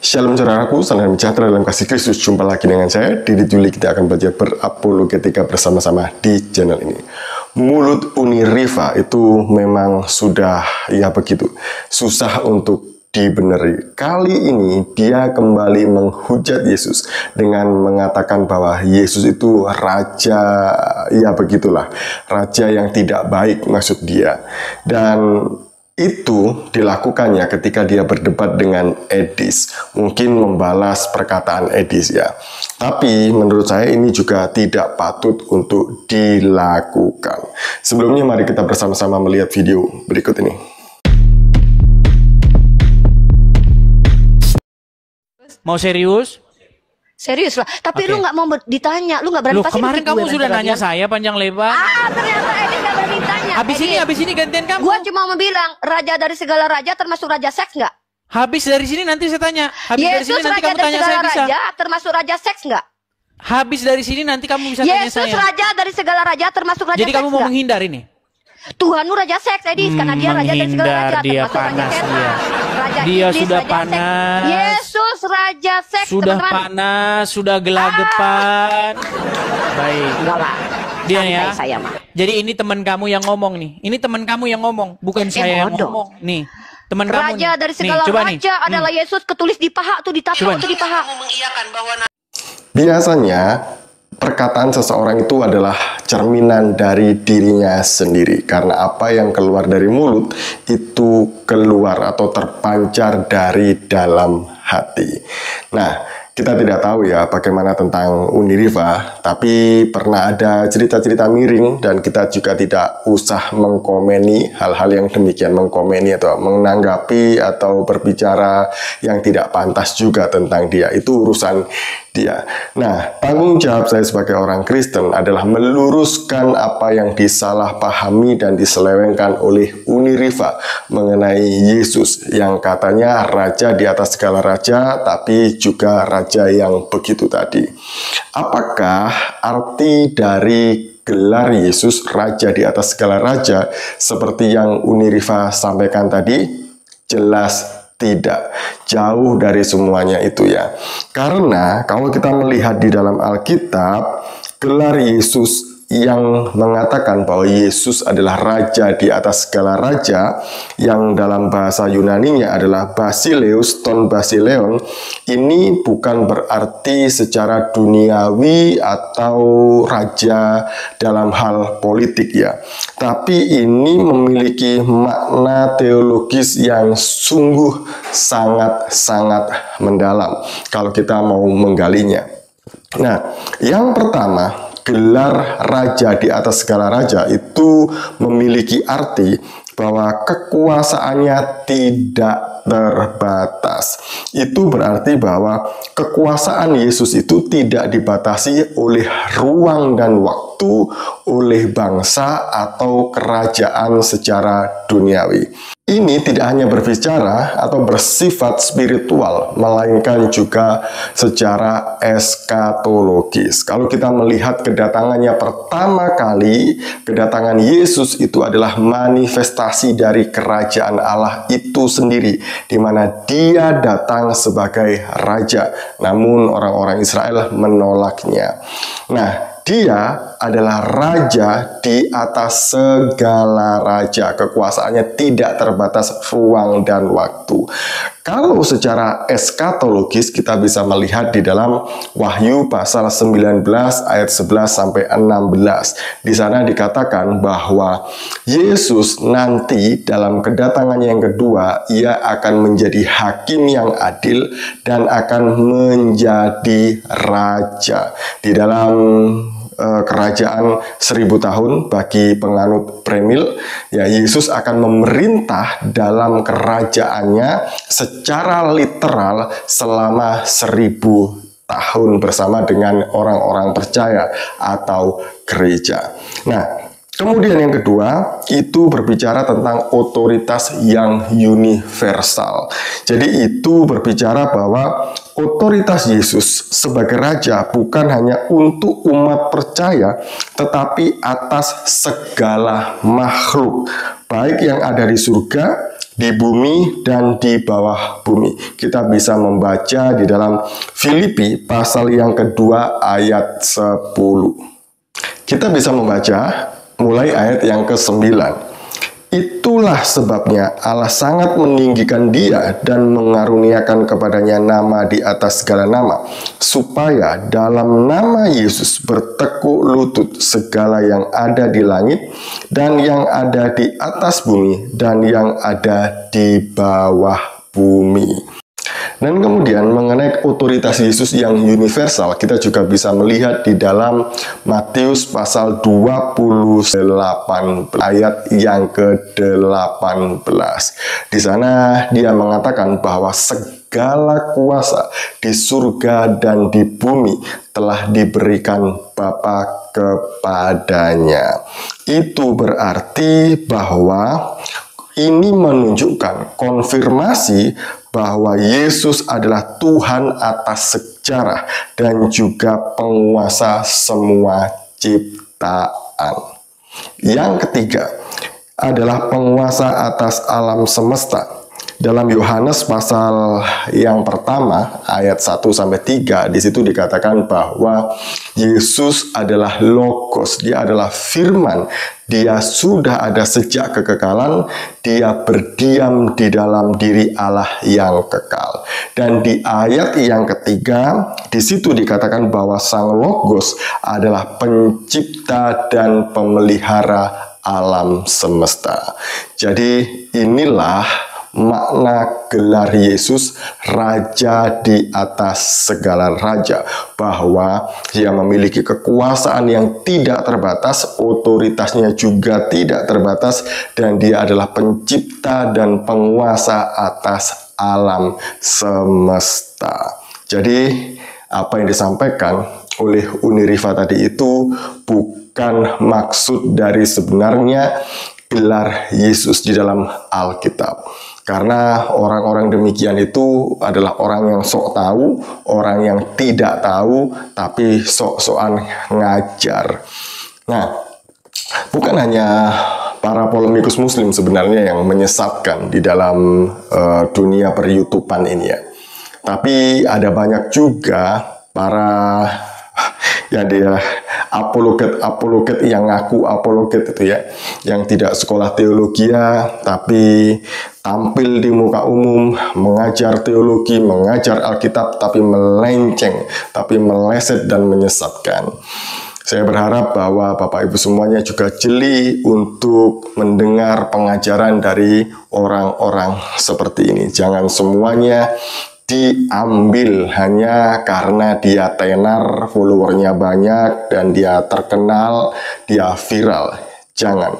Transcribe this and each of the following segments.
Shalom saudaraku, salam sejahtera dalam kasih Kristus. Jumpa lagi dengan saya, Didi Juli. Kita akan belajar berapologetika bersama-sama di channel ini. Mulut Uniriva itu memang sudah, ya begitu, susah untuk dibeneri. Kali ini dia kembali menghujat Yesus dengan mengatakan bahwa Yesus itu raja, ya begitulah, raja yang tidak baik maksud dia. Dan itu dilakukannya ketika dia berdebat dengan Edis, mungkin membalas perkataan Edis ya. Tapi menurut saya ini juga tidak patut untuk dilakukan. Sebelumnya mari kita bersama-sama melihat video berikut ini. Mau serius? Serius lah, tapi lu nggak mau ditanya, lu nggak berani pasti. Kemarin kamu sudah nanya saya panjang lebar. Ternyata Edis nggak berani tanya. Habis ini gantian kamu. Gua cuma mau bilang, raja dari segala raja termasuk raja seks nggak? Habis dari sini nanti saya tanya. Habis dari sini nanti kamu tanya saya bisa. Raja termasuk raja seks nggak? Habis dari sini nanti kamu bisa tanya saya. Yesus raja dari segala raja termasuk raja seks. Jadi kamu mau menghindar ini? Tuhan lu raja seks, Edis, karena dia raja dari segala raja. Dia panas dia. Dia sudah panas. Yesus raja seks. Sudah panas, sudah gelagapan. Baik. Enggak lah. Dia ya. Saya mah. Jadi ini teman kamu yang ngomong nih. Ini teman kamu yang ngomong, bukan saya yang ngomong. Nih, teman kamu. Raja dari segala raja adalah Yesus, ketulis di paha tuh, ditapak tuh di paha. Biasanya perkataan seseorang itu adalah cerminan dari dirinya sendiri, karena apa yang keluar dari mulut itu keluar atau terpancar dari dalam hati. Nah, kita tidak tahu ya bagaimana tentang Uniriva, tapi pernah ada cerita-cerita miring dan kita juga tidak usah mengkomeni hal-hal yang demikian, mengkomeni atau menanggapi atau berbicara yang tidak pantas juga tentang dia. Itu urusan dia. Nah, tanggung jawab saya sebagai orang Kristen adalah meluruskan apa yang disalahpahami dan diselewengkan oleh Uniriva mengenai Yesus yang katanya raja di atas segala raja, tapi juga raja yang begitu tadi. Apakah arti dari gelar Yesus raja di atas segala raja seperti yang Uniriva sampaikan tadi? Jelas tidak, jauh dari semuanya itu ya. Karena kalau kita melihat di dalam Alkitab, gelar Yesus yang mengatakan bahwa Yesus adalah raja di atas segala raja, yang dalam bahasa Yunaninya adalah Basileus ton Basileon, ini bukan berarti secara duniawi atau raja dalam hal politik ya, tapi ini memiliki makna teologis yang sungguh sangat-sangat mendalam kalau kita mau menggalinya. Nah, yang pertama, gelar raja di atas segala raja itu memiliki arti bahwa kekuasaannya tidak terbatas. Itu berarti bahwa kekuasaan Yesus itu tidak dibatasi oleh ruang dan waktu, oleh bangsa atau kerajaan secara duniawi. Ini tidak hanya berbicara atau bersifat spiritual, melainkan juga secara eskatologis. Kalau kita melihat kedatangannya pertama kali, kedatangan Yesus itu adalah manifestasi dari kerajaan Allah itu sendiri, di mana dia datang sebagai raja, namun orang-orang Israel menolaknya. Nah, dia adalah raja di atas segala raja. Kekuasaannya tidak terbatas ruang dan waktu. Kalau secara eskatologis kita bisa melihat di dalam Wahyu pasal 19 ayat 11 sampai 16. Di sana dikatakan bahwa Yesus nanti dalam kedatangannya yang kedua, ia akan menjadi hakim yang adil dan akan menjadi raja. Di dalam kerajaan 1000 tahun bagi penganut premil, ya Yesus akan memerintah dalam kerajaannya secara literal selama 1000 tahun bersama dengan orang-orang percaya atau gereja. Nah, kemudian yang kedua, itu berbicara tentang otoritas yang universal. Jadi itu berbicara bahwa otoritas Yesus sebagai raja bukan hanya untuk umat percaya, tetapi atas segala makhluk, baik yang ada di surga di bumi dan di bawah bumi. Kita bisa membaca di dalam Filipi pasal yang kedua ayat 10. Kita bisa membaca mulai ayat yang ke-9. Itulah sebabnya Allah sangat meninggikan dia dan mengaruniakan kepadanya nama di atas segala nama, supaya dalam nama Yesus bertekuk lutut segala yang ada di langit dan yang ada di atas bumi dan yang ada di bawah bumi. Dan kemudian mengenai otoritas Yesus yang universal, kita juga bisa melihat di dalam Matius pasal 28 ayat yang ke-18. Di sana dia mengatakan bahwa segala kuasa di surga dan di bumi telah diberikan Bapa kepadanya. Itu berarti bahwa ini menunjukkan konfirmasi bahwa Yesus adalah Tuhan atas sejarah dan juga penguasa semua ciptaan. Yang ketiga adalah penguasa atas alam semesta. Dalam Yohanes pasal yang pertama ayat 1-3 di situ dikatakan bahwa Yesus adalah Logos, dia adalah firman, dia sudah ada sejak kekekalan, dia berdiam di dalam diri Allah yang kekal. Dan di ayat yang ketiga di situ dikatakan bahwa Sang Logos adalah pencipta dan pemelihara alam semesta. Jadi inilah makna gelar Yesus Raja di atas segala raja, bahwa dia memiliki kekuasaan yang tidak terbatas, otoritasnya juga tidak terbatas, dan dia adalah pencipta dan penguasa atas alam semesta. Jadi apa yang disampaikan oleh Uniriva tadi itu bukan maksud dari sebenarnya gelar Yesus di dalam Alkitab. Karena orang-orang demikian itu adalah orang yang sok tahu, orang yang tidak tahu, tapi sok-sokan ngajar. Nah, bukan hanya para polemikus muslim sebenarnya yang menyesatkan di dalam dunia per-YouTubean ini ya. Tapi ada banyak juga para ya dia apologet yang ngaku apologet itu ya, yang tidak sekolah teologi tapi tampil di muka umum mengajar teologi, mengajar Alkitab, tapi melenceng, tapi meleset dan menyesatkan. Saya berharap bahwa Bapak Ibu semuanya juga jeli untuk mendengar pengajaran dari orang-orang seperti ini. Jangan semuanya diambil hanya karena dia tenar, followernya banyak, dan dia terkenal, dia viral. Jangan.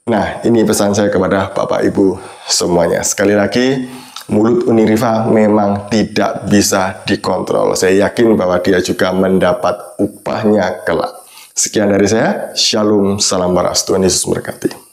Nah, ini pesan saya kepada Bapak Ibu semuanya. Sekali lagi, mulut Uniriva memang tidak bisa dikontrol. Saya yakin bahwa dia juga mendapat upahnya kelak. Sekian dari saya. Shalom, salam waras. Tuhan Yesus memberkati.